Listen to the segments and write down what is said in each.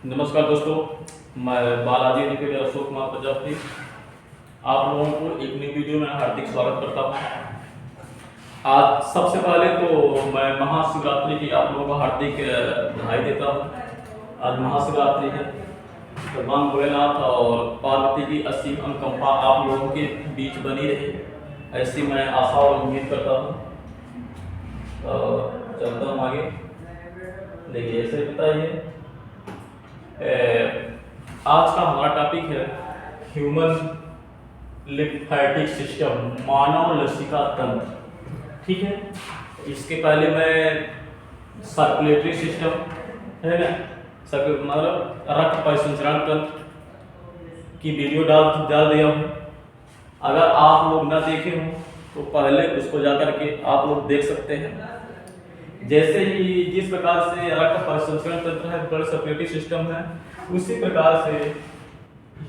नमस्कार दोस्तों, मैं बालाजी एजुकेटर अशोक कुमार प्रजापति आप लोगों को एक नई वीडियो में हार्दिक स्वागत करता हूँ। आज सबसे पहले तो मैं महाशिवरात्रि की आप लोगों को हार्दिक बधाई देता हूँ। आज महाशिवरात्रि है। भगवान भोलेनाथ और पार्वती की असीम अनुकंपा आप लोगों के बीच बनी रहे, ऐसी मैं आशा और उम्मीद करता हूँ। चलता हूँ आगे। देखिए, ऐसे बताइए, आज का हमारा टॉपिक है ह्यूमन लिम्फेटिक सिस्टम, मानव लसिका तंत्र। ठीक है, इसके पहले मैं सर्कुलेटरी सिस्टम है ना, मतलब रक्त परिसंचरण तंत्र की वीडियो डाल दिया हूँ। अगर आप लोग ना देखे हों तो पहले उसको जाकर के आप लोग देख सकते हैं। जैसे ही जिस प्रकार से रक्त परिसंचरण तंत्र है, ब्लड सर्कुलेटरी सिस्टम है, उसी प्रकार से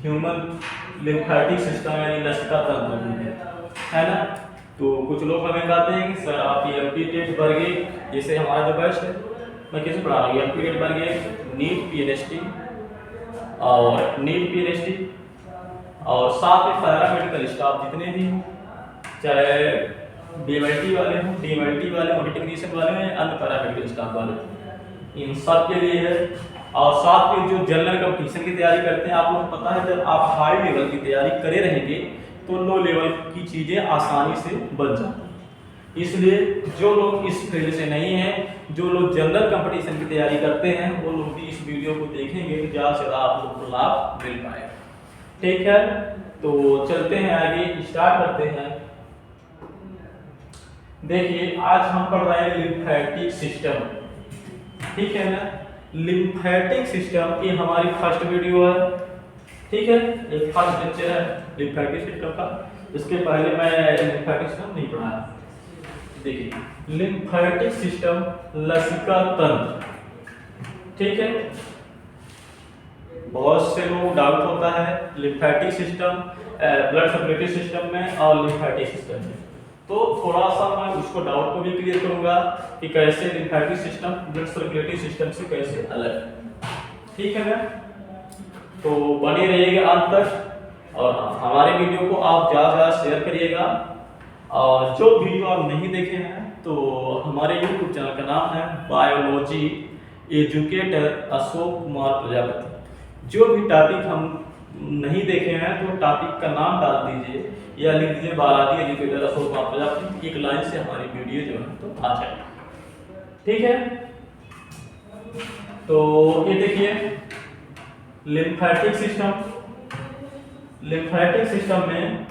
ह्यूमन लिम्फेटिक सिस्टम यानी लसिका तंत्र भी है ना। तो कुछ लोग हमें कहते हैं कि सर आप ये एमपी टेट वर्गे, जैसे हमारा जो बैच है, मैं कैसे पढ़ा रहा हूँ, एमपी टेट वर्गे, नीट पीएचडी और साथ में पैरामेडिकल स्टाफ जितने भी, चाहे डीएमएलटी वाले हों, डीएमएलटी वाले, ऑडिट टेक्नीशियन वाले हैं, अन्य पैरामेडिकल स्टाफ वाले, इन सब के लिए है। और साथ में जो जनरल कंपटीशन की तैयारी करते हैं, आप लोगों को पता है जब आप हाई लेवल की तैयारी करे रहेंगे तो लो लेवल की चीज़ें आसानी से बन जाती हैं। इसलिए जो लोग इस फील्ड से नहीं हैं, जो लोग जनरल कंपटीशन की तैयारी करते हैं, वो लोग भी इस वीडियो को देखेंगे तो ज़्यादा से ज़्यादा आप लोग को लाभ मिल पाएगा। ठीक है, तो चलते हैं आगे, स्टार्ट करते हैं। देखिए, आज हम पढ़ रहे हैं लिम्फेटिक सिस्टम। ठीक है ना, लिम्फेटिक सिस्टम ये हमारी फर्स्ट वीडियो है। ठीक है, एक फर्स्ट लेक्चर है लिम्फेटिक सिस्टम का। इसके पहले मैं लिम्फेटिक सिस्टम नहीं पढ़ाया। देखिए, लिम्फेटिक सिस्टम लसिका तंत्र। ठीक है, बहुत से लोग डाउट होता है lymphatic system, blood circulatory system में और लिम्फेटिक सिस्टम में, तो थोड़ा सा मैं उसको डाउट को भी क्लियर करूंगा कि कैसे lymphatic system blood circulatory system से कैसे अलग है। ठीक है ना, तो बने रहिएगा अंत तक और हमारे वीडियो को आप ज़्यादा शेयर करिएगा। और जो वीडियो आप नहीं देखे हैं तो हमारे यूट्यूब चैनल का नाम है बायोलॉजी एजुकेटर अशोक कुमार प्रजापति। जो भी टॉपिक हम नहीं देखे हैं तो टॉपिक का नाम डाल दीजिए या लिख दीजिए बालाजी एजुकेटर अशोक कुमार प्रजापति, एक लाइन से हमारी वीडियो जो है तो आ जाएगी। ठीक है, तो ये देखिए लिम्फेटिक सिस्टम में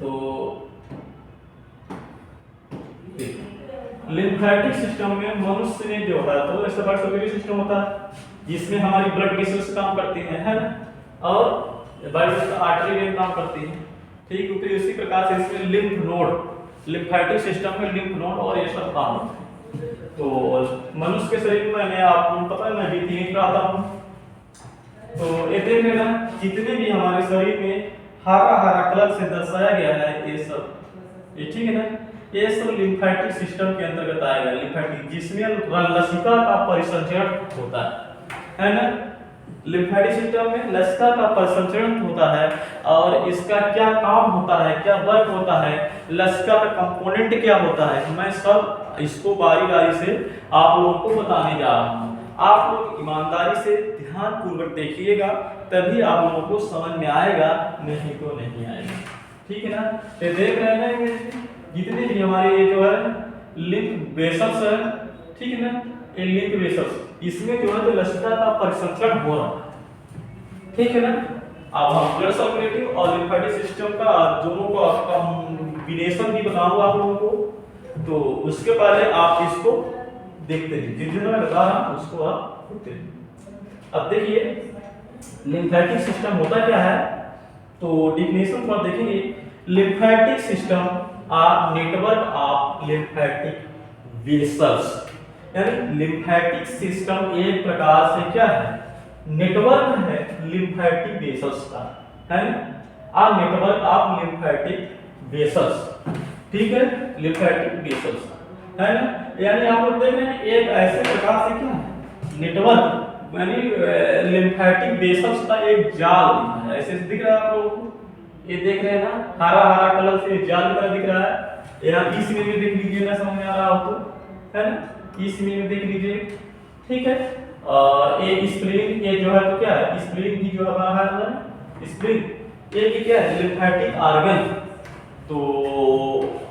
तो लिम्फेटिक सिस्टम में मनुष्य में जो होता है तो ऐसा ब्लड सर्कुलेटरी सिस्टम होता है जिसमें हमारी ब्लड वेसल्स काम करती हैं, है ना, और ब्लड आर्टरी वेन काम करती है। ठीक, तो इसी प्रकार से इसमें लिम्फ नोड, लिम्फेटिक सिस्टम में लिम्फ नोड और ये सब काम होते हैं। तो मनुष्य के शरीर में मैं आपको पता है मैं भी 3 पढ़ाता हूँ। तो ये देख लेना, जितने भी हमारे शरीर में हरा हरा कलर से दर्शाया गया है ये सब, ये ठीक है ना, ये सब लिम्फेटिक सिस्टम के अंतर्गत आएगा। लिम्फेटिक जिसमें लसिका का परिसंचरण होता है ना। लिम्फेटिक सिस्टम में लसिका का परिसंचरण होता है और इसका क्या काम होता है, क्या वर्क होता है, लसिका का कंपोनेंट क्या होता है, मैं सब इसको बारी बारी से आप लोगों को बताने जा रहा हूँ। आप लोग ईमानदारी से ध्यान पूर्वक देखिएगा, तभी आप लोगों को समझ में आएगा, नहीं तो नहीं आएगा। ठीक है ना, तो देख रहे हैं जितने भी हमारे जो है लिम्फ वेसल्स है, ठीक है ना, ये लिम्फ वेसल्स, इसमें जो है तो लसिका का परिसंचरण हो रहा है। ठीक है ना, अब हम ब्लड सर्कुलेटरी और लिम्फेटिक सिस्टम का दोनों को कॉम्बिनेशन भी बताऊंगा आप लोगों को। तो उसके पहले आप इसको देखते रहिए, जितना मैं बता रहा हूं उसको आप देखते रहिए। अब देखिए लिम्फेटिक सिस्टम होता क्या है, तो डिफिनेशन को देखेंगे। Lymphatic system are network of lymphatic vessels, यानी लिम्फेटिक सिस्टम एक प्रकार से क्या है, नेटवर्क है लिम्फेटिक वेसल्स का, है ना, आ नेटवर्क ऑफ लिम्फेटिक वेसल्स। ठीक है, लिम्फेटिक वेसल्स, है ना, यानी आप लोग देख रहे हैं एक ऐसे प्रकार से क्या है नेटवर्क यानी लिम्फेटिक वेसल्स का एक जाल दिखा है। ऐसे दिख रहा है आप लोगों को, ये देख रहे हैं ना, हरा हरा कलर से जाल की तरह दिख रहा है। यहाँ इस में भी देख लीजिए ना, समझ में आ रहा हो तो, है ना, इस में देख लीजिए, ठीक है। और ये स्प्लीन, ये जो है तो क्या है, स्प्लीन भी जो हमारा है स्प्लीन, ये क्या है, लिम्फेटिक ऑर्गन। तो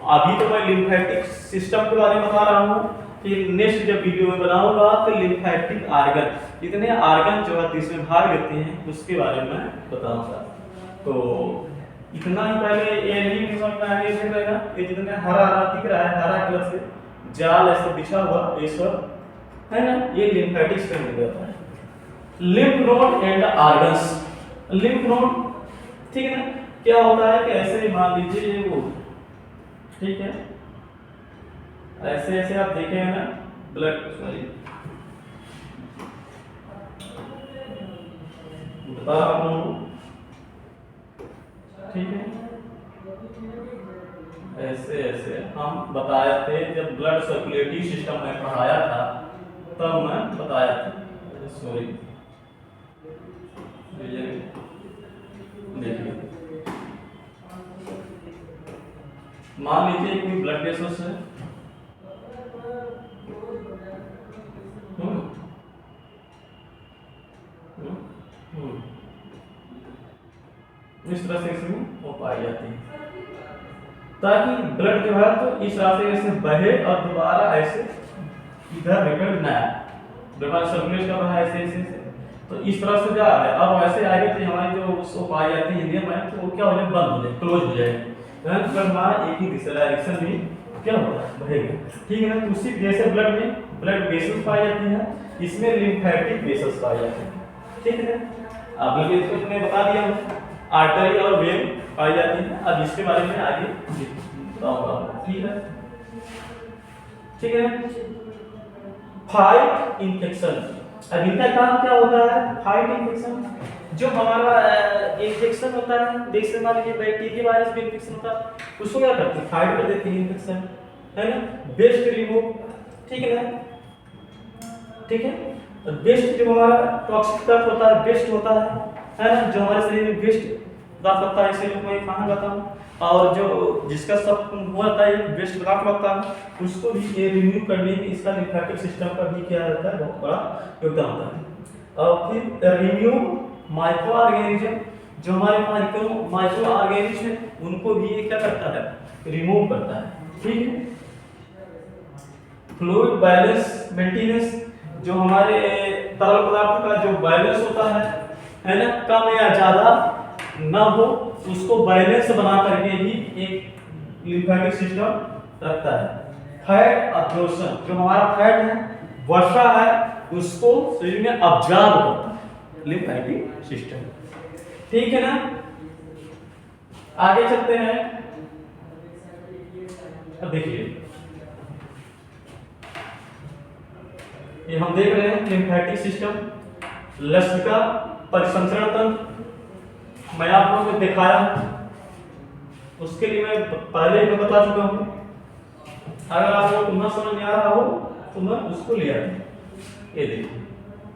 अभी तो मैं लिम्फेटिक सिस्टम के बारे में बता रहा हूँ, कि नेक्स्ट जब वीडियो में बनाऊंगा तो लिम्फेटिक ऑर्गन, इतने ऑर्गन जो है इसमें भाग लेते हैं उसके बारे में बताऊंगा। तो इतना ही पहले ये नहीं समझ में आ गया, ये जितना हरा हरा दिख रहा है, हरा कलर से जाल ऐसे बिछा हुआ, ये सब है ना, ये लिम्फेटिक सिस्टम में होता है। Lymph node and organs, lymph node, ठीक है ना, क्या होता है कि ऐसे मान लीजिए वो, ठीक है, ऐसे ऐसे आप देखे हैं ना, ब्लड, सॉरी बता आप लोगों को, ठीक है, ऐसे ऐसे हम बताए थे जब ब्लड सर्कुलेटरी सिस्टम में पढ़ाया था, तब मैं बताया था, सॉरी देखिए, मान लीजिए कोई ब्लड वेसल्स है, इस तरह से इसमें वो पाई जाती है, ताकि ब्लड जो है तो इस रास्ते से बहे और दोबारा ऐसे इधर रिटर्न ना आए, ब्लड सर्कुलेट कर रहा है ऐसे ऐसे, तो इस तरह से जा रहा है। अब ऐसे आगे तो हमारी जो उसको पाई जाती है इंडियन में, तो वो क्या हो जाए, बंद हो जाए, क्लोज हो जाए, तो हमारा एक ही दिशा डायरेक्शन में क्या होगा, बहेगा, ठीक है ना। तो उसी जैसे ब्लड में ब्लड वेसल्स पाई जाती है, इसमें लिम्फेटिक वेसल्स पाई जाती है, ठीक है ना। अब मैंने बता दिया, आर्टरी और वेन पाई जाती है। अब इसके बारे में आगे बताऊंगा, ठीक है, ठीक है। फाइट इन्फेक्शन, अब इनका काम क्या होता है, फाइट इन्फेक्शन, जो हमारा इन्फेक्शन होता है, जैसे मान लीजिए बैक्टीरिया वायरस भी इन्फेक्शन होता है, उसको क्या करते हैं, फाइट कर देते हैं इन्फेक्शन, है ना, बेस्ट रिमूव, ठीक है ना, ठीक है। तो बेस्ट जो हमारा टॉक्सिक तत्व होता है, बेस्ट होता है ना, जो हमारे शरीर में बेस्ट पदार्थ होता है, इसे मैं खाना खाता हूँ, और जो जिसका सब होता है बेस्ट पदार्थ होता है, उसको भी ये रिमूव करने में इसका लिम्फेटिक सिस्टम का भी क्या रहता है, बहुत बड़ा योगदान होता है। और फिर रिमूव माइक्रो ऑर्गेनिज्म, जो हमारे माइक्रो ऑर्गेनिज्म है, उनको भी ये क्या करता है, रिमूव करता है, ठीक है। फ्लूइड बैलेंस मेंटेनेंस, जो हमारे तरल पदार्थ का जो बैलेंस होता है ना, कम या ज्यादा ना हो, उसको बैलेंस बना करके ही एक लिम्फेटिक सिस्टम रखता है। फैट अब्जॉर्प्शन, जो हमारा फैट है, वर्षा है, उसको शरीर में अब्जॉर्ब करता है लिम्फेटिक सिस्टम, ठीक है ना। आगे चलते हैं, अब देखिए ये हम देख रहे हैं लिम्फेटिक सिस्टम, लसिका परिसंचरण तंत्र, मैं आप लोगों को दिखाया, उसके लिए मैं पहले ही बता चुका हूं। अगर आप लोगों को न समझ में आ रहा हो तो मैं उसको ले आऊं, ये देखिए,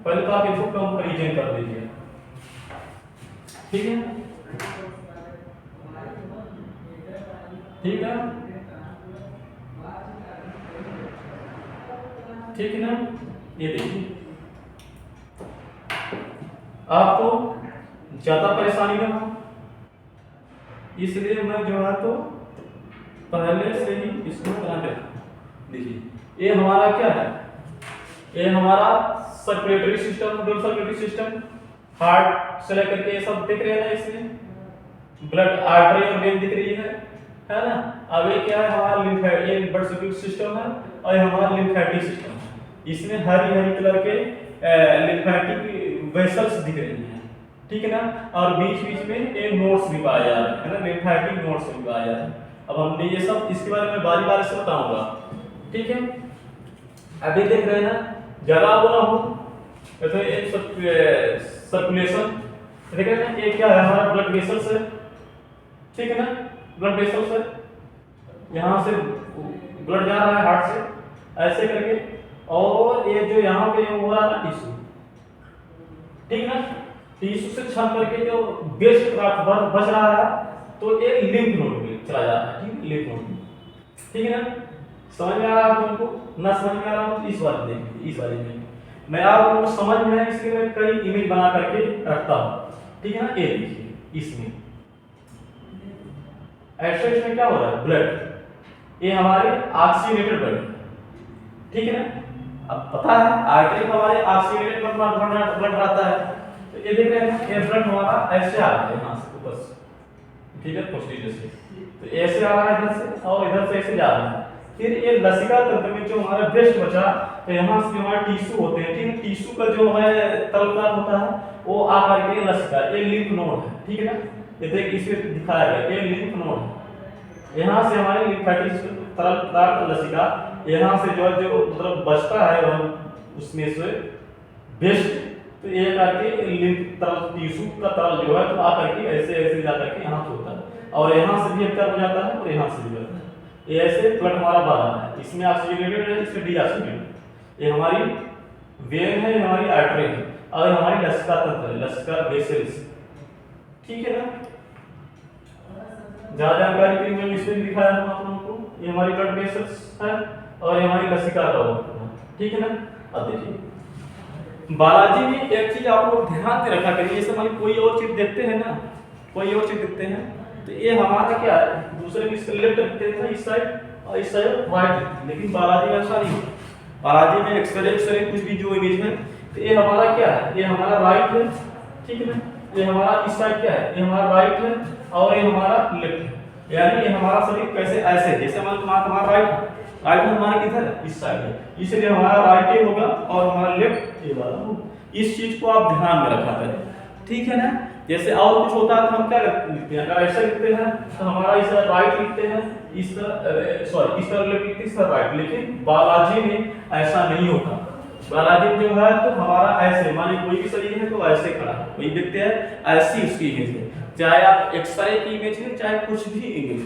पहले तो आप इसको कंपैरिजन कर दीजिए, ठीक है, ठीक है, ठीक है ना। ये देखिए, आपको ज्यादा परेशानी ना हो, इसलिए मैं जो है तो पहले से ही इसको बना के रखा। देखिए ये हमारा क्या है, ये हमारा circulatory system, blood circulatory system, heart से लेकर के ये सब दिख रहे हैं ना, इसमें ब्लड आर्टरी और वेन दिख रही है ना। अब ये क्या है, हमारा लिम्फेटिक, ये ब्लड सर्कुलेटरी सिस्टम है, और ये हमारा लिम्फेटिक सिस्टम है। इसमें हरी हरी कलर के लिम्फेटिक वेसल्स दिख रही हैं, ठीक है ना, और बीच बीच में ये नोड्स भी पाए जा रहे हैं ना, लिम्फेटिक नोड्स भी पाए जा रहे हैं। अब हमने ये सब इसके बारे में बारी बारी से बताऊंगा, ठीक है। अभी देख रहे हैं ना, ज्यादा बोला हूं तो ये सर्कुलेशन देख रहे हैं, ये क्या है, हमारा ब्लड वेसल्स है, ठीक है ना, ब्लड वेसल्स है, यहां से ब्लड जा रहा है हार्ट से, ऐसे करके और ये जो यहाँ पे हो रहा है ना टिश्यू, ठीक ना, टिश्यू से छन करके जो वेस्ट बच रहा है तो ये लिम्फ नोड में चला जाता है, ठीक है, लिम्फ नोड में, ठीक है ना। समझ में आ रहा है आपको? ना समझ में आ रहा हो तो इस वाले देखिए, इस वाले में मैं आप लोगों को समझ में है इसलिए मैं कई इमेज बना करके रखता हूँ, ठीक है ना। ये देखिए इसमें ऐसे इसमें क्या हो रहा है, ब्लड, ये हमारे ऑक्सीनेटेड ब्लड, ठीक है ना। अब पता है आर्टरी हमारे ऑक्सीनेटेड ब्लड रहता है, तो ये देख रहे हैं ये ब्लड हमारा ऐसे आ रहा है यहाँ से ऊपर से, ठीक है, पोस्टीरियर से, तो ऐसे आ रहा है इधर से और इधर से ऐसे जा रहा है। फिर ये लसिका तंत्र में जो हमारा ब्रेस्ट बचा, तो यहाँ से हमारे टिश्यू होते हैं, ठीक है, टिश्यू का जो है तलकार होता है वो आकर के लसिका, ये लिम्फ नोड है, ठीक है ना। ये देख इसमें दिखाया गया ये लिम्फ नोड है, यहाँ से हमारे लिम्फेटिक तरल पदार्थ लसिका यहाँ से जो मतलब बचता है वो उसमें से वेस्ट, तो ये करके लिम्फ तरल टिश्यू का तरल जो है तो आकर के ऐसे ऐसे जा करके यहाँ से होता है और यहाँ से भी अंतर हो जाता है और यहाँ से भी होता है। ये ऐसे ब्लड हमारा बह रहा है, इसमें ऑक्सीजनेटेड है, इसमें डीऑक्सीजनेटेड। ये हमारी वेन है, ये हमारी आर्टरी है और ये हमारी लसिका तंत्र है, लसिका वेसल्स, ठीक है ना। ज्यादा जानकारी के लिए मैं इसमें दिखाया हूं आप लोगों को, ये हमारी ब्लड वेसल्स है और ये हमारी लसिका का है, ठीक है ना। अब देखिए बालाजी में एक चीज आप लोग ध्यान में रखा करिए, जैसे हमारी कोई और चीज देखते हैं ना, कोई और चीज देखते हैं तो ये हमारा क्या है, दूसरे भी इसके लेफ्ट देखते हैं इस साइड और इस साइड राइट, लेकिन बालाजी में ऐसा नहीं है। बालाजी में एक्सरे कुछ भी जो इमेज है तो ये हमारा क्या है, ये हमारा राइट है, ठीक है ना, ये हमारा इस साइड क्या है, ये हमारा राइट है और ये हमारा लेफ्ट है, यानी ये हमारा शरीर कैसे ऐसे, जैसे हमारा राइट हमारा किधर है, इस साइड है, इसलिए हमारा राइट ही होगा और हमारा लेफ्ट ये वाला होगा। इस चीज को आप ध्यान में रखा करें, ठीक है ना। जैसे और कुछ होता है तो हम क्या लिखते हैं, अगर ऐसा लिखते हैं तो हमारा इस तरह राइट लिखते हैं, इस तरह सॉरी इस तरह लिखते हैं, इस तरह राइट, लेकिन बालाजी में ऐसा नहीं होता। बालाजी जो है तो हमारा ऐसे, मानिए कोई भी शरीर है तो ऐसे खड़ा है, वही देखते हैं ऐसी उसकी इमेज है, चाहे आप एक्सरे की इमेज है चाहे कुछ भी इमेज,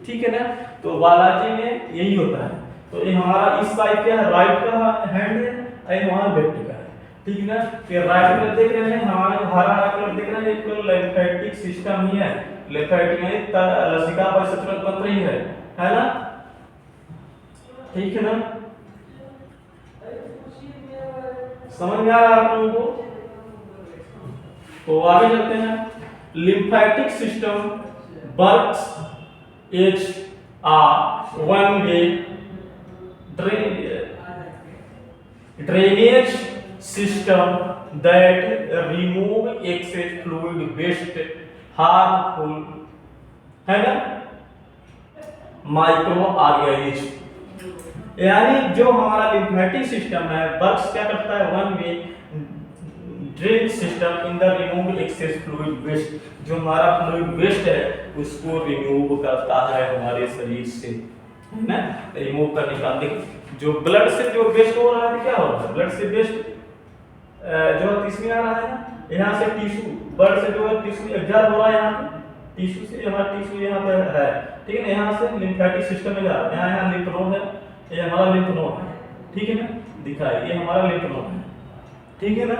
ठीक है ना। तो बालाजी में यही होता है, तो ये हमारा इस साइड क्या है, राइट का हैंड है और ये हमारा लेफ्ट का है, ठीक है ना। फिर राइट में देख रहे हैं हमारा जो हरा कलर देख रहे हैं एक लिम्फेटिक सिस्टम ही है, लिम्फेटिक में लसिका परिसंचरण तंत्र ही है ना, ठीक है ना। समझ में आ रहा है आप लोगों को? तो आगे चलते हैं। Lymphatic system works as a one-way drainage system that remove excess fluid waste harmful है ना माइक्रो ऑर्गेनिज्म, यानी जो हमारा लिम्फेटिक सिस्टम है वर्क्स क्या करता है, one way drain system in the remove excess fluid waste, जो हमारा फ्लूइड वेस्ट है उसको रिमूव करता है हमारे शरीर से, है ना, रिमूव करने का। देखिए जो ब्लड से जो वेस्ट हो रहा है क्या हो रहा है, ब्लड से वेस्ट जो इसमें आ रहा है ना, यहाँ से टिश्यू, ब्लड से जो है टिश्यू एब्जॉर्ब हो रहा है यहाँ पे, टिश्यू से हमारा टिश्यू यहाँ पे है, ठीक है ना, यहाँ से लिम्फेटिक सिस्टम में जा रहा है, यहाँ लिम्फ नोड है, ये हमारा लिम्फ नोड है, ठीक है ना, दिखाई ये हमारा लिम्फ नोड है, ठीक है ना।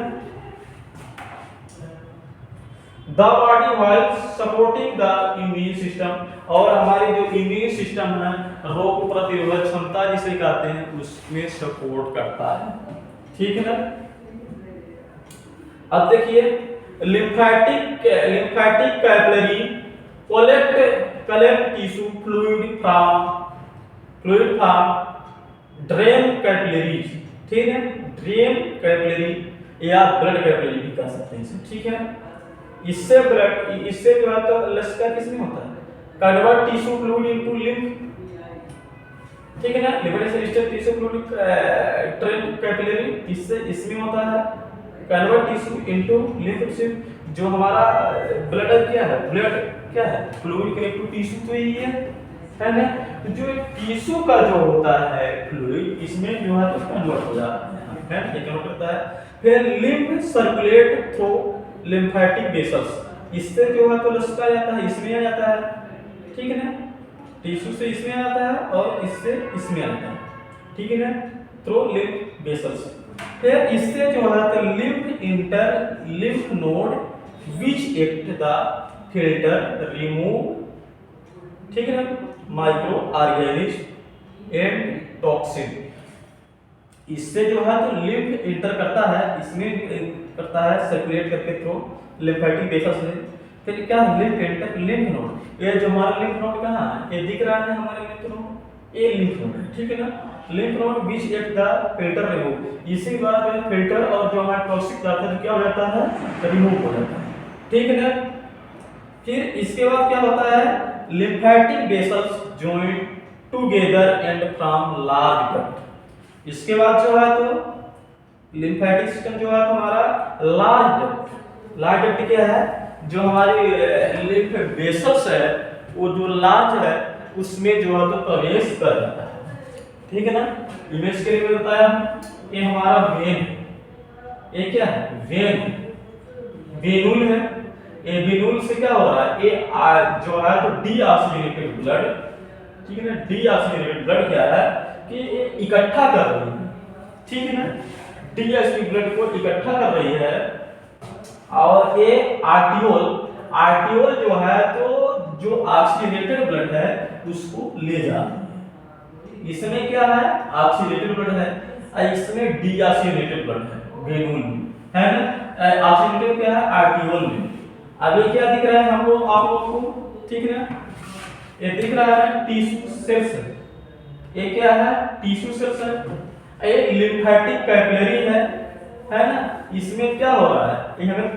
The body while supporting the immune system, और हमारी जो इम्यून सिस्टम है रोग प्रतिरोधक क्षमता जिसे कहते हैं उसमें सपोर्ट करता है, ठीक है ना। अब देखिए lymphatic capillary collect tissue fluid from drain capillaries, ठीक है, ड्रेन कैपिलरी या ब्लड कैपिलरी भी कह सकते हैं इसे, ठीक है। इससे जो है तो लसिका किसमें होता है, convert tissue fluid into lymph, ठीक है ना, lymphatic tissue fluid drain capillary, इससे इसमें होता है कन्वर्ट टिश्यू इनटू लिम्फ, जो हमारा ब्लड क्या है, ब्लड क्या है, फ्लूइड कनेक्ट टू टिश्यू तो यही है ना। तो जो टिश्यू का जो होता है फ्लूइड इसमें जो है तो कन्वर्ट हो जाता है, ये कन्वर्ट करता है। फिर lymph circulate through lymphatic vessels, इससे जो है तो लसिका जाता है, इसमें आ जाता है, ठीक है ना, टिश्यू से इसमें आता है और इससे इसमें आता है, ठीक है ना, थ्रू लिम्फ वेसल्स। फिर इससे जो है तो lymph node which act the filter remove, ठीक है ना, माइक्रो ऑर्गेनिज्म एंड टॉक्सिन। इससे जो है तो लिम्फ इंटर करता है, इसमें करता है सर्कुलेट करके थ्रू लिम्फेटिक वेसल्स से। फिर क्या लिम्फ नोड, ये जो हमारा लिम्फ नोड कहाँ है, ये दिख रहा है हमारे लिम्फ नोड, ये लिम्फ नोड है, ठीक है ना। Lymph node which at the filter remove, इसी द्वारा जो फिल्टर और जो हमारा टॉक्सिक पदार्थ है क्या हो जाता है, रिमूव हो जाता है, ठीक है ना। फिर इसके बाद क्या होता है, lymphatic vessels join together and from large duct. इसके बाद जो है तो लिम्फेटिक सिस्टम जो है तो हमारा लार्ज डक्ट क्या है, जो हमारी लिम्फ वेसल्स है वो जो लार्ज है उसमें जो है तो प्रवेश कर जाता है, ठीक है ना। इमेज के लिए बताया हम, ये हमारा वेन, ये क्या है, वेनुल है। ये वेनुल से क्या हो रहा है, ये जो है तो डीऑक्सीजनेटेड ब्लड, ठीक है ना, डीऑक्सीजनेटेड ब्लड क्या है कि ये इकट्ठा कर रही है, ठीक है ना, डीऑक्सीजनेटेड ब्लड को इकट्ठा कर रही है। और ये आर्टियोल जो है तो जो ऑक्सीजनेटेड ब्लड है उसको ले जाती है। इसमें क्या है, ऑक्सीजनेटेड ब्लड है, इसमें डीऑक्सीजनेटेड ब्लड है, वेनुल है ना। ऑक्सीजनेटेड क्या है, आर्टियोल में। अब ये क्या दिख रहा है हम लोग, आप लोग को, ठीक है ना, ये दिख रहा है टिश्यू सेल्स है, ये क्या है, टिश्यू सेल्स है। ये लिम्फेटिक कैपिलरी है ना। इसमें क्या हो रहा है, ये हमें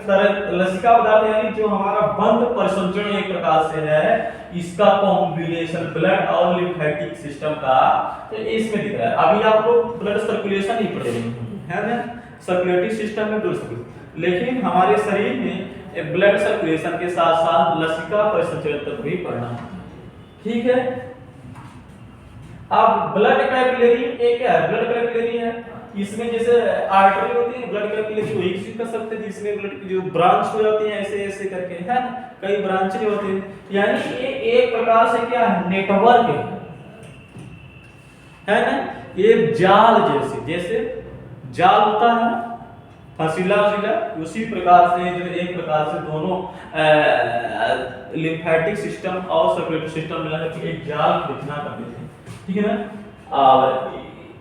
लसिका पदार्थ यानी जो हमारा बंद परिसंचरण एक प्रकार से है, इसका कॉम्बिनेशन ब्लड और लिम्फेटिक सिस्टम का, तो इसमें दिख रहा है। अभी आप लोग ब्लड सर्कुलेशन ही पढ़े है ना, सर्कुलेटरी सिस्टम में ब्लड सर्कुलेशन, लेकिन हमारे शरीर में ब्लड सर्कुलेशन के साथ साथ लसिका परिसंचरण तक भी पढ़ना, ठीक है। अब ब्लड कैपिलरी ये क्या है, ब्लड कैपिलरी है, इसमें जैसे आर्टरी होती है, ब्लड कैपिलरी वही कर सकते हैं, जिसमें ब्लड की जो ब्रांच हो जाती है ऐसे ऐसे करके, है ना, कई ब्रांचें होती हैं, यानी ये एक प्रकार से क्या है, नेटवर्क है ना। ये जाल जैसे जाल होता है ना, फसीला उसी प्रकार से जो एक प्रकार से दोनों लिम्फेटिक सिस्टम और सर्कुलेटरी सिस्टम मिलाकर एक जाल रचना करते हैं, ठीक है ना। और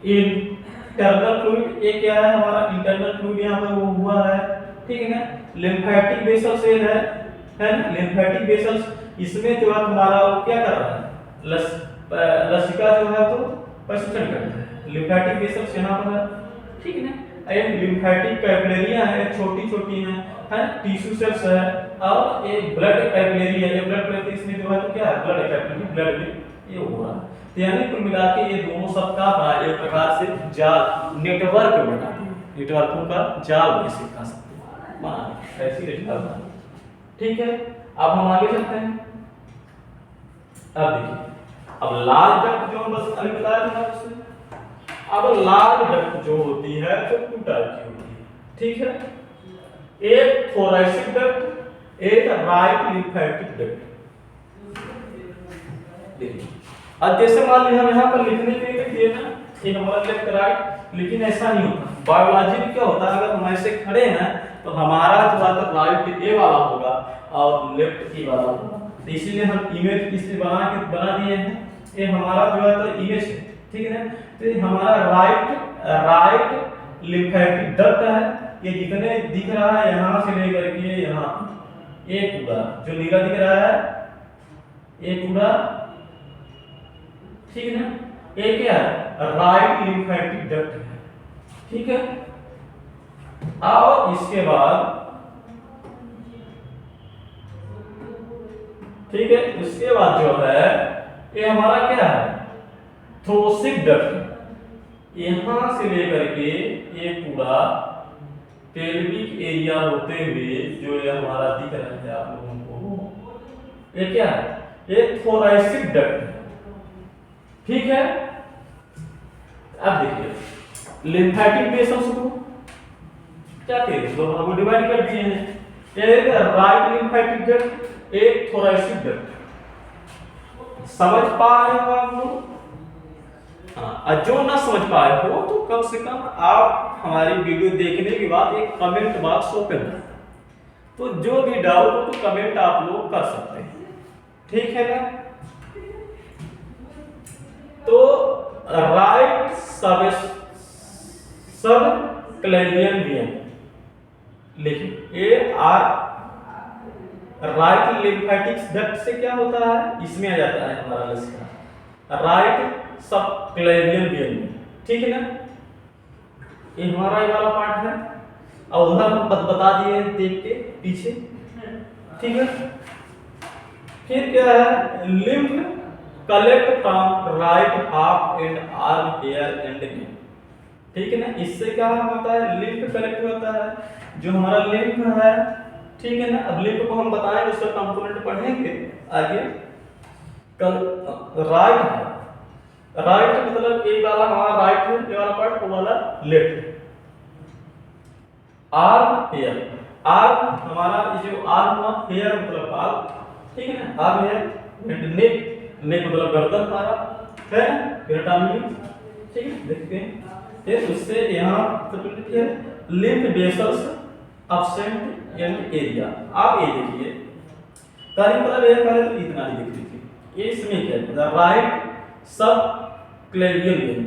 इंटरनल फ्लूइड ये क्या है, हमारा इंटरनल फ्लूइड यहाँ पे वो हुआ है, ठीक है ना। लिम्फेटिक वेसल्स है ना, लिम्फेटिक वेसल्स, इसमें जो है हमारा वो क्या कर रहा है, लसिका जो है तो परिसंचरण करता है, लिम्फेटिक वेसल्स यहाँ पर है, ठीक है ना। ये लिम्फेटिक कैपिलरियां हैं, छोटी छोटी हैं, है टिश्यू सेल्स है, और ये ब्लड कैपिलरी है, ये ब्लड कैपिलरी, इसमें जो है तो क्या है, ब्लड कैपिलरी, ब्लड में ये हो रहा है। तो यानी कुल मिला के ये दोनों सबका एक प्रकार से जाल नेटवर्क बना, नेटवर्कों का जाल जैसे कह सकते हैं, बना ऐसी रचना बना, ठीक है। अब हम आगे चलते हैं। अब देखिए, अब लाल डक्ट जो हम बस अभी बताया था उससे, अब लाल डक्ट जो होती है तो टू टाइप की होती है, ठीक है। एक थोरैसिक डक्ट, एक राइट लिम्फेटिक डक्ट। देखिए अब जैसे मान लीजिए हम यहाँ पर लिखने के लिए दिए ना, ये हमारा लेफ्ट राइट, लेकिन ऐसा नहीं होता। बायोलॉजी में क्या होता है, अगर हम ऐसे खड़े हैं तो हमारा जो है राइट ए वाला होगा और लेफ्ट ए वाला होगा, तो इसीलिए हम इमेज इससे बना दिए हैं। ये हमारा जो है तो इमेज है, ठीक है ना। तो हमारा राइट लिम्फेटिक डक्ट है, ये जितने दिख रहा है यहाँ से लेकर के यहाँ, ये पूरा जो नीला दिख रहा है ये पूरा, ठीक है ना, ये क्या है, राइट लिम्फेटिक डक्ट है, ठीक है। और इसके बाद, ठीक है, इसके बाद जो है ये हमारा क्या है, थोरैसिक डक्ट, यहां से लेकर के ये पूरा पेल्विक एरिया होते हुए जो ये हमारा दिख रहा है आप लोगों को, ये क्या है, ये थोरैसिक डक्ट है, ठीक है। अब देखिए लिम्फेटिक वेसल्स को क्या कहते हैं, दो भागों डिवाइड कर दिए हैं, एक राइट लिम्फेटिक डक्ट, एक थोरैसिक डक्ट। समझ पा रहे हो आप लोग? हाँ, और जो ना समझ पाए हो तो कम से कम आप हमारी वीडियो देखने के बाद एक कमेंट बॉक्स ओपन है, तो जो भी डाउट हो तो कमेंट आप लोग कर सकते हैं, ठीक है ना। तो राइट सब क्लेवियन वेन लिखिए, A R right lymphatics duct से क्या होता है, इसमें आ जाता है हमारा लसिका, राइट सब क्लेवियन वेन, ठीक है ना। ये हमारा ये वाला पार्ट है, और उधर हम बता दिए देख के पीछे, ठीक है। फिर क्या है, lymph collect from right half and arm hair and neck, ठीक है ना। इससे क्या होता है, लिम्फ कलेक्ट होता है, जो हमारा लिम्फ है, ठीक है ना। अब लिम्फ को हम बताएंगे, उसका कंपोनेंट पढ़ेंगे आगे। राइट मतलब एक वाला हमारा राइट है, ये वाला पार्ट, वो वाला लेफ्ट। आर्म हेयर, आर्म हमारा जो आर्म हुआ, हेयर मतलब बाल, ठीक है ना। आर्म हेयर एंड नेक, नेक मतलब गर्दन हमारा है, पेरिटोनियम, ठीक है। देखते हैं फिर उससे यहाँ है lymph vessels absent and area. आप ये देखिए तारीख मतलब ये पहले तो इतना ही देख लीजिए, ये इसमें क्या है, right subclavian vein,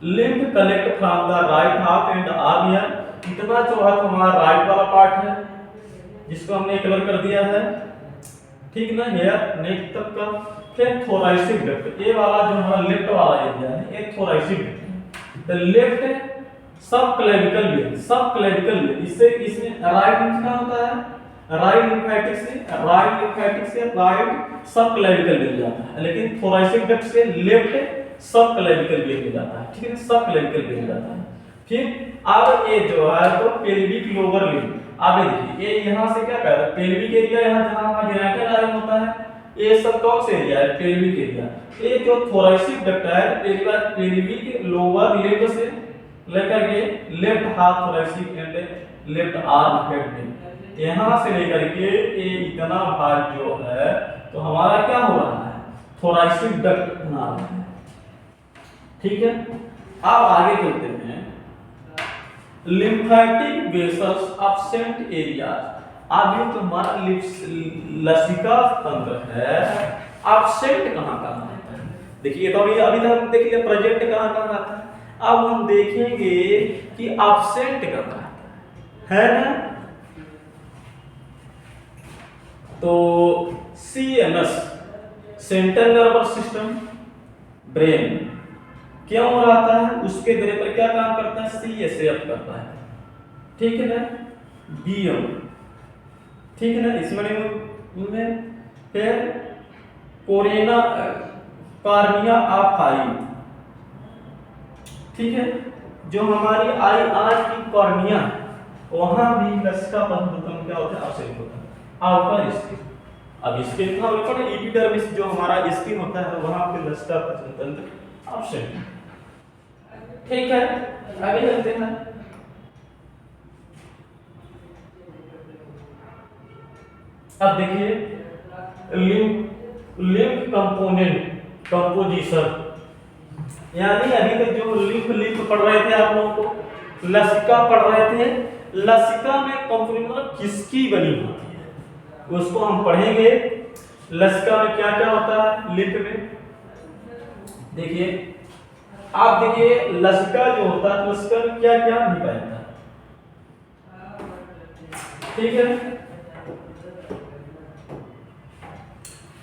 lymph collect from the right half and arm hair, इतना जो है हमारा राइट वाला पार्ट है, जिसको हमने कलर कर दिया है, ठीक ना, हेयर नेक तक का। फिर थोरैसिक डक्ट, ये वाला जो हमारा लेफ्ट वाला एरिया है, ये थोरैसिक डक्ट है। द लेफ्ट सब क्लेविकल वेन, सब क्लेविकल वेन, इससे इसमें राइट लिम्फ का होता है, राइट लिम्फेटिक से राइट सब क्लेविकल वेन जाता है, लेकिन थोरैसिक डक्ट से लेफ्ट सब क्लेविकल वेन जाता है, ठीक है, सब क्लेविकल वेन जाता है। फिर अब ये जो है तो पेल्विक लोअर लिम्फ, अब ये देखिए ये यहाँ से क्या कर रहा है, पेल्विक एरिया, यहाँ जहाँ हमारा जेनिटल आर्म होता है, ये सब कौन से एरिया है, पेल्विक एरिया। ये जो थोरैसिक डक्ट है, पेल्विक लोअर लिम्फ से लेकर के left half thoracic and left arm head, यहाँ से लेकर के ये इतना भाग जो है तो हमारा क्या हो रहा है, थोरैसिक डक्ट बना रहा है, ठीक है। अब आगे चलते हैं, लिम्फेटिक वेसल्स एब्सेंट एरियाज। अब ये तो हमारा लसिका तंत्र है, एब्सेंट कहाँ कहाँ रहता है, देखिए तो अभी तक हम देख लिया प्रेजेंट कहाँ कहाँ रहता है, अब हम देखेंगे कि एब्सेंट कहाँ रहता है ना। तो CNS central nervous system brain क्यों रहता है, उसके दरे पर क्या काम करता है, सीएसएफ करता है, ठीक है ना। बीएम, ठीक है ना, इसमें फिर कोरेना कार्निया ऑफ आई, ठीक है, जो हमारी आई आंख की कॉर्निया, वहां भी लसिका बंधन क्या होता है, एब्सेंट होता है, आउटर स्किन। अब इसके एपिडर्मिस जो हमारा स्किन होता है, वहां पे लसिका तंत्र एब्सेंट, ठीक है। आगे चलते हैं, अब देखिए लिम्फ कंपोनेंट कंपोजिशन, यानी अभी तक जो लिम्फ पढ़ रहे थे आप लोगों को, लसिका पढ़ रहे थे, लसिका में कंपोनेंट मतलब किसकी बनी होती है, उसको हम पढ़ेंगे। लसिका में क्या क्या होता है, लिम्फ में देखिए, आप देखिए लसिका जो होता है, लसिका में क्या क्या नहीं पाता, ठीक है।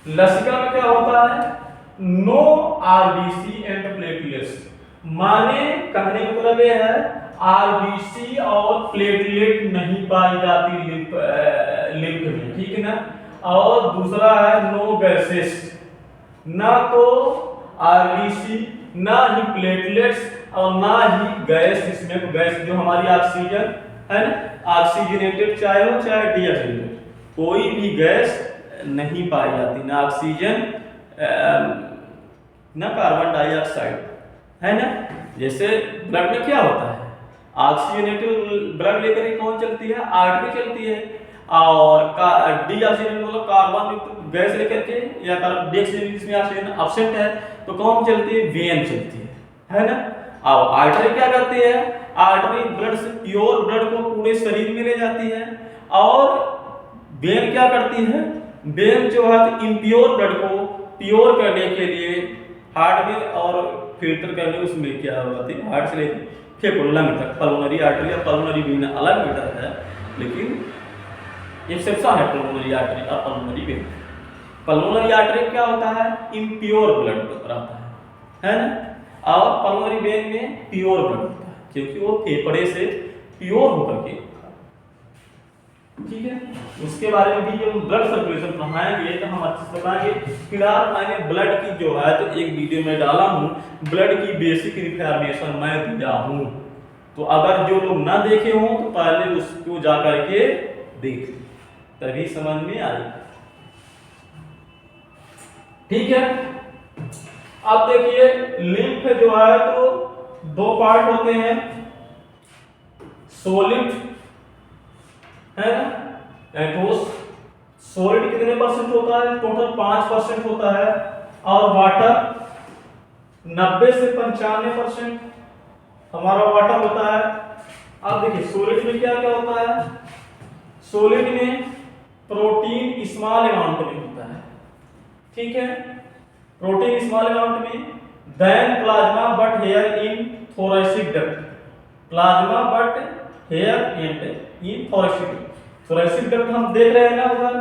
लसिका में क्या होता है, नो आरबीसी एंड प्लेटलेट्स, माने कहने का मतलब यह है आरबीसी और प्लेटलेट नहीं पाई जाती लिम्फ में, ठीक है ना। और दूसरा है नो गैसेस, ना तो आरबीसी ना ही प्लेटलेट्स और ना ही गैस, इसमें गैस जो हमारी ऑक्सीजन है ना, ऑक्सीजनेटेड चाहे हो चाहे डीऑक्सीजनेटेड, कोई भी गैस नहीं पाई जाती, ना ऑक्सीजन ना कार्बन डाइऑक्साइड, है ना। जैसे ब्लड में क्या होता है, ऑक्सीजनेटेड ब्लड लेकर के कौन चलती है, आर्टरी चलती है, और डीऑक्सीजनेटेड मतलब कार्बन गैस लेकर के या डीऑक्सीजन इसमें ऑक्सीजन एब्सेंट है तो कौन चलती है, वेन चलती है, है ना। अब आर्टरी क्या करती है, आर्टरी ब्लड से प्योर ब्लड को पूरे शरीर में ले जाती है, और वेन क्या करती है, वेन जो है तो इम्प्योर ब्लड को प्योर करने के लिए हार्ट में और फिल्टर करने उसमें क्या होती है, हार्ट से लेकर फेफड़ों लंग तक। पल्मोनरी आर्टरी और पल्मोनरी वेन अलग मैटर है, लेकिन एक्सेप्शन है पल्मोनरी आर्टरी और पल्मोनरी वेन। पल्मोनरी आर्टरी क्या होता है, इम्प्योर ब्लड रहता है ना, और पल्मोनरी वेन में प्योर ब्लड होता है, क्योंकि वो फेफड़े से प्योर होकर के, ठीक है। उसके बारे में भी जब ब्लड सर्कुलेशन पढ़ाएंगे तो हम अच्छे से बताएंगे। फिलहाल मैंने ब्लड की जो है तो एक वीडियो में डाला हूँ, ब्लड की बेसिक इन्फॉर्मेशन मैं दिया हूँ, तो अगर जो लोग ना देखे हों तो पहले उसको जा करके देख, तभी समझ में आएगा, ठीक है। अब देखिए लिम्फ जो है तो दो पार्ट होते हैं, सॉलिड है ना, ठोस। सॉलिड कितने परसेंट होता है, टोटल 5% होता है, और वाटर 90 से 95% हमारा वाटर होता है। अब देखिए सॉलिड में क्या क्या होता है, सॉलिड में प्रोटीन स्मॉल अमाउंट में होता है, ठीक है, प्रोटीन स्मॉल अमाउंट में, then plasma but hair in thoracic duct, plasma but hair and in thoracic duct हम देख रहे हैं ना उधर,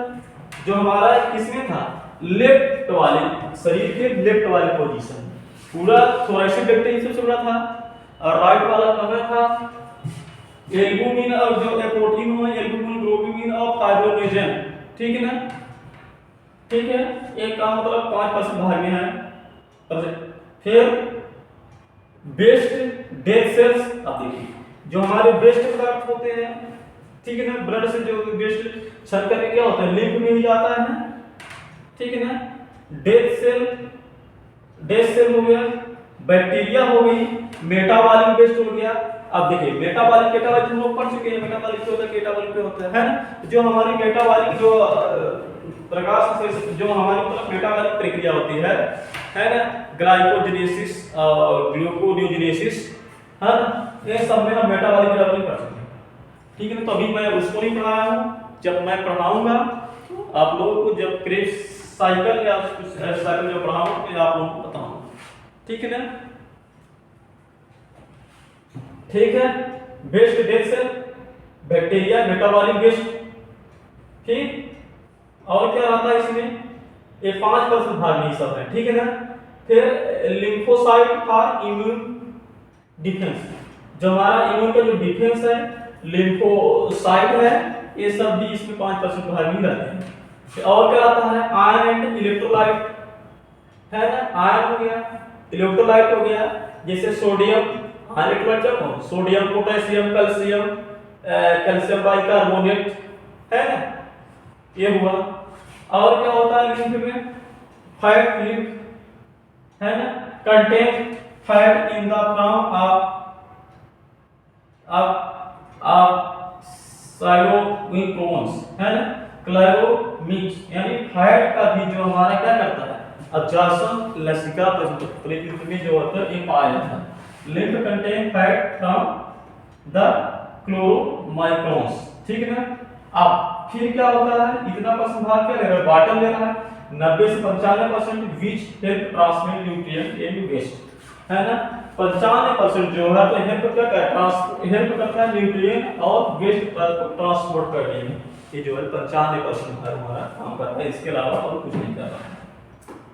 जो हमारा किसमें था, लेफ्ट वाले शरीर के लेफ्ट वाले पोजीशन, पूरा थोरैसिक डक्ट ही सबसे बड़ा था, और राइट वाला कहाँ था, एल्बुमिन और जो प्रोटीन हो, एल्बुमिन, ग्लोबुलिन और फाइब्रोनेजन, ठीक है ना, ठीक है। एक का मतलब 5% भाग में है। फिर बेस्ट डेड सेल्स, अब देखिए जो हमारे बेस्ट प्रोडक्ट होते हैं, ठीक है ना, ब्लड से जो बेस्ट सर्कल में क्या होता है, लिम्फ में ही जाता है ना, ठीक है ना। डेड सेल हो गया, बैक्टीरिया हो गई, मेटाबॉलिक वेस्ट हो गया। अब देखिए मेटाबॉलिक केटाबॉलिक हम लोग पढ़ चुके हैं, मेटाबॉलिक पे होता है, केटाबॉलिक पे होता है ना, जो हमारी मेटाबॉलिक जो प्रकाश से जो हमारी मतलब मेटाबॉलिक प्रक्रिया होती है ना, ग्लाइकोजेनेसिस और ग्लूकोनियोजेनेसिस, है ना, ये सब में हम मेटाबॉलिक कर सकते हैं, ठीक है ना। तो अभी मैं उसको नहीं पढ़ाया हूँ, जब मैं पढ़ाऊंगा तो आप लोगों को जब क्रेब्स साइकिल या साइकिल जो पढ़ाऊंगा तो आप लोगों को बताऊंगा, ठीक है ना, ठीक है। Best dead cell, bacteria, metabolic waste, ठीक, और क्या रहता है इसमें, ये 5% भाग में सब है, ठीक है ना। फिर लिम्फोसाइट फॉर इम्यून डिफेंस, जो हमारा इम्यून का जो डिफेंस है, लिम्फोसाइट है, ये सब भी इसमें 5% भाग में रहते हैं। और क्या आता है, आयरन एंड इलेक्ट्रोलाइट, है ना, आयरन हो गया, इलेक्ट्रोलाइट हो गया, जैसे sodium, electrolyte sodium, potassium, calcium, calcium bicarbonate, है ना, ये हुआ। और क्या होता है लिम्फ में, फैट लिम्फ, है ना, contain fat in the form of chylomicrons, है ना, क्लाइरोमिक्स, यानी फैट का भी जो हमारा क्या करता है, अब्जॉर्प्शन लसिका प्रतिलिम्फ में जो होता है ये पाया जाता है। Lymph contain fat from the chylomicrons, ठीक है ना। अब फिर क्या होता है, इतना परसेंट भाग क्या ले रहा है, वाटर ले रहा है, 90 से 95% which help transmit nutrient and waste, है ना। 95% जो है तो हेल्प क्या करता है, हेल्प करता है न्यूट्रिएंट और वेस्ट ट्रांसपोर्ट करने में, ये जो है 95% हमारा काम करता है, इसके अलावा और कुछ नहीं कर रहा है,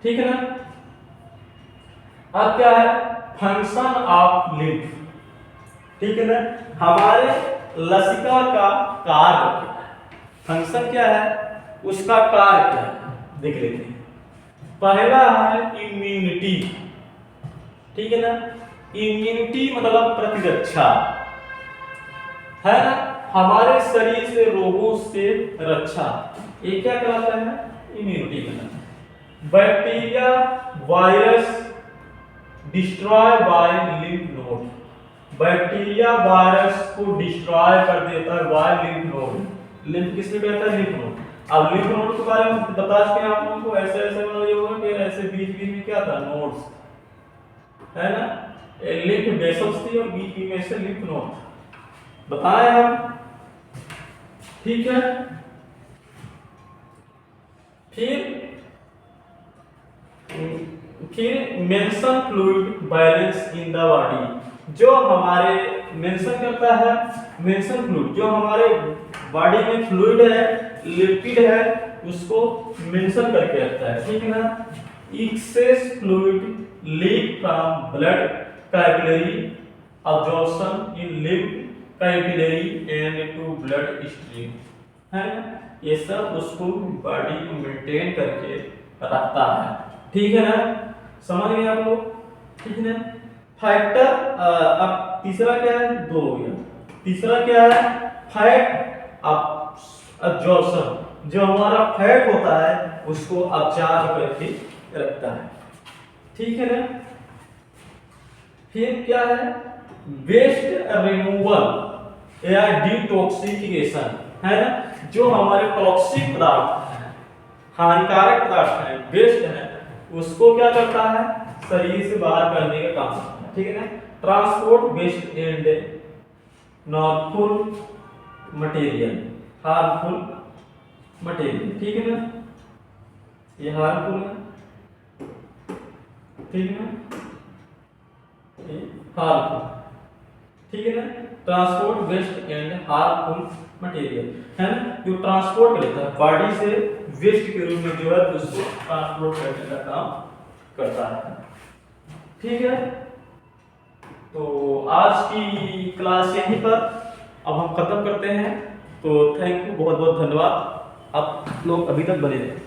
ठीक है ना। अब क्या है, फंक्शन ऑफ लिम्फ, ठीक है ना, हमारे लसिका का कार्य, फंक्शन क्या है, उसका कार्य क्या है, देख लेते हैं। पहला है इम्यूनिटी, ठीक है ना, इम्यूनिटी मतलब प्रतिरक्षा, है ना, हमारे शरीर से रोगों से रक्षा, ये क्या कहलाता है, इम्यूनिटी कहलाता है। Bacteria, virus destroy by lymph node, bacteria virus को डिस्ट्रॉय कर देता है बाय लिम्फ नोड। लिम्फ किसमें कहता है, लिम्फ नोड। अब लिम्फ नोड के बारे में बता चुके हैं आप लोगों को, ऐसे ऐसे मतलब ये होगा कि ऐसे बीच बीच में क्या था, नोड्स, है ना, लिम्फ वेसल्स थी और बीच में से लिम्फ नोड बताए हम, ठीक है। फिर mention fluid balance in the body, जो हमारे मेंशन करता है, मेंशन फ्लूइड जो हमारे बॉडी में फ्लूइड है, लिपिड है, उसको मेंशन करके रखता है, ठीक है ना। Excess fluid leak from blood capillary absorption in lymph capillary and to blood stream, है ये सब उसको बॉडी को मेंटेन करके रखता है, ठीक है ना। समझ गए आप लोग, ठीक है ना। फैक्टर अब तीसरा क्या है, दो हो गया। तीसरा क्या है, फैट अब्जॉर्प्शन, जो हमारा फैट होता है उसको अब्जॉर्ब करके रखता है, ठीक है ना। फिर क्या है, वेस्ट रिमूवल या डिटॉक्सिफिकेशन, है ना। जो हमारे टॉक्सिक पदार्थ हैं, हानिकारक पदार्थ हैं, वेस्ट है, उसको क्या करता है, शरीर से बाहर करने का काम करता है, ठीक है ना। Transport waste and harmful material, harmful material, ठीक है ना। ये हार्मफुल है, ठीक है ना, ये हार्मफुल, ठीक है ना। Transport waste and harmful material, है ना, जो ट्रांसपोर्ट करता है बॉडी से वेस्ट के रूप में, जो है उसको ट्रांसपोर्ट करने का काम करता है, ठीक है। तो आज की क्लास यहीं पर अब हम खत्म करते हैं। तो थैंक यू, बहुत बहुत धन्यवाद, आप लोग अभी तक बने रहे।